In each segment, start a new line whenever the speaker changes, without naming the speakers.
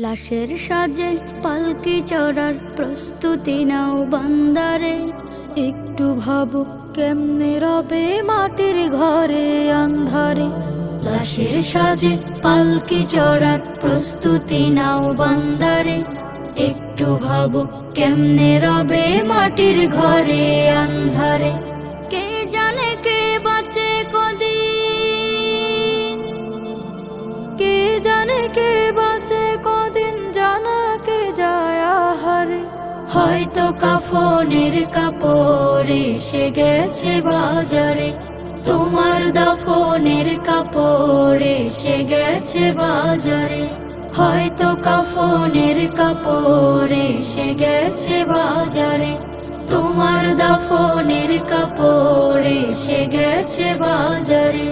লাশের সাজে পালকি চড়ার প্রস্তুতি নাও বান্দারে।
একটু ভাবো কেমনে রবে মাটির ঘরে আন্ধারে।
লাশের সাজে পালকি চড়ার প্রস্তুতি নাও বান্দারে। একটু ভাবো কেমনে রবে মাটির ঘরে আন্ধারে। কে জানে কে বাঁচে কদিন,
কে জানে কে বাঁচে কদিন, জানা কে যায় আহারে।
হয়তো কাফনের কাপড় এসে গেছে বাজারে। তোমার দাফনের কাপড় এসে গেছে বাজারে। হয়তো কাফনের কাপড় এসে গেছে বাজারে। তোমার দাফনের কাপড় এসে গেছে বাজারে।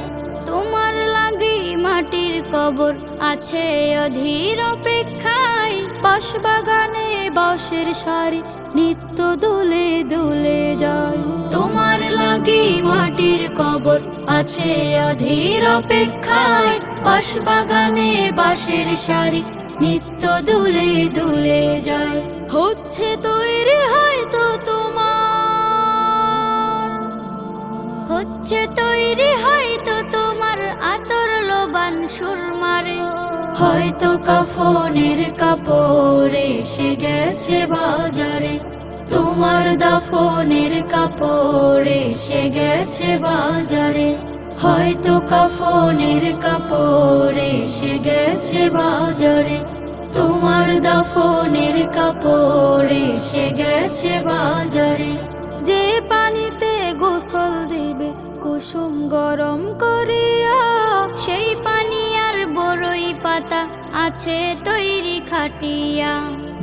তোমার লাগি মাটির কবর আছে অধীর অপেক্ষায়।
বাঁশ বাগানে বাঁশের সারি নিত্য দুলে দুলে যায়।
তোমার লাগি মাটির কবর আছে অধীর অপেক্ষায়। বাঁশ বাগানে বাঁশের সারি নিত্য দুলে দুলে যায়।
হচ্ছে তৈরি হয়তো তোমার,
হচ্ছে তৈরি হয়তো তোমার আতর লোবান সুরমারে। হয়তো কাফনের কাপড় এসে গেছে বাজারে। তোমার দাফনের কাপড় এসে গেছে বাজারে। হয়তো কাফনের কাপড় এসে গেছে বাজারে। তোমার দাফনের কাপড় এসে গেছে বাজারে।
যে পানিতে গোসল দিবে কুসুম গরম করিয়া,
সেই পানি আর বড়ই পাতা আছে তৈরি খাটিয়া।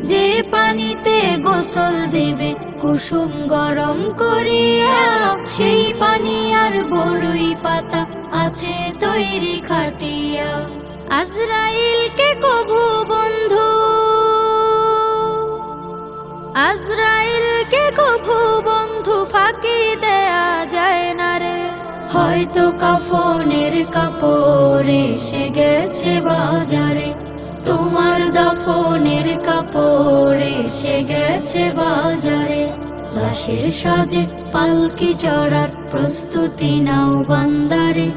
যে পানিতে গোসল দিবে কুসুম গরম করিয়া, সেই পানি আর বড়ই পাতা আছে তৈরি খাটিয়া। আজরাইলকে কভু বন্ধু,
আজরাইলকে কভু বন্ধু ফাঁকি দেয়া যায় না রে।
হয়তো কাফনের কাপড় এসে গেছে বাজারে। তোমার দাফনের কাপড় এসে গেছে বাজারে। লাশের সাজে পালকি চড়ার প্রস্তুতি নাও বান্দারে।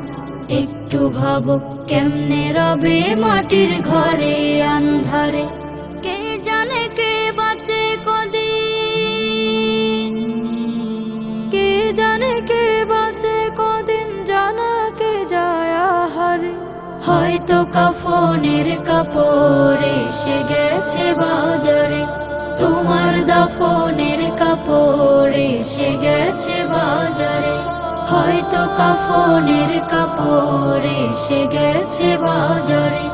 একটু ভাবো কেমনে রবে মাটির ঘরে আন্ধারে। কে জানে কে বাঁচে কদিন,
কে জানে কে বাঁচে কদিন, জানা কে যায় আহারে।
হয়তো কাফনের কাপড় এসে গেছে বাজারে। তোমার দাফনের কাপড় এসে গেছে বাজারে। হয়তো কাফনের কাপড় এসে গেছে বাজারে।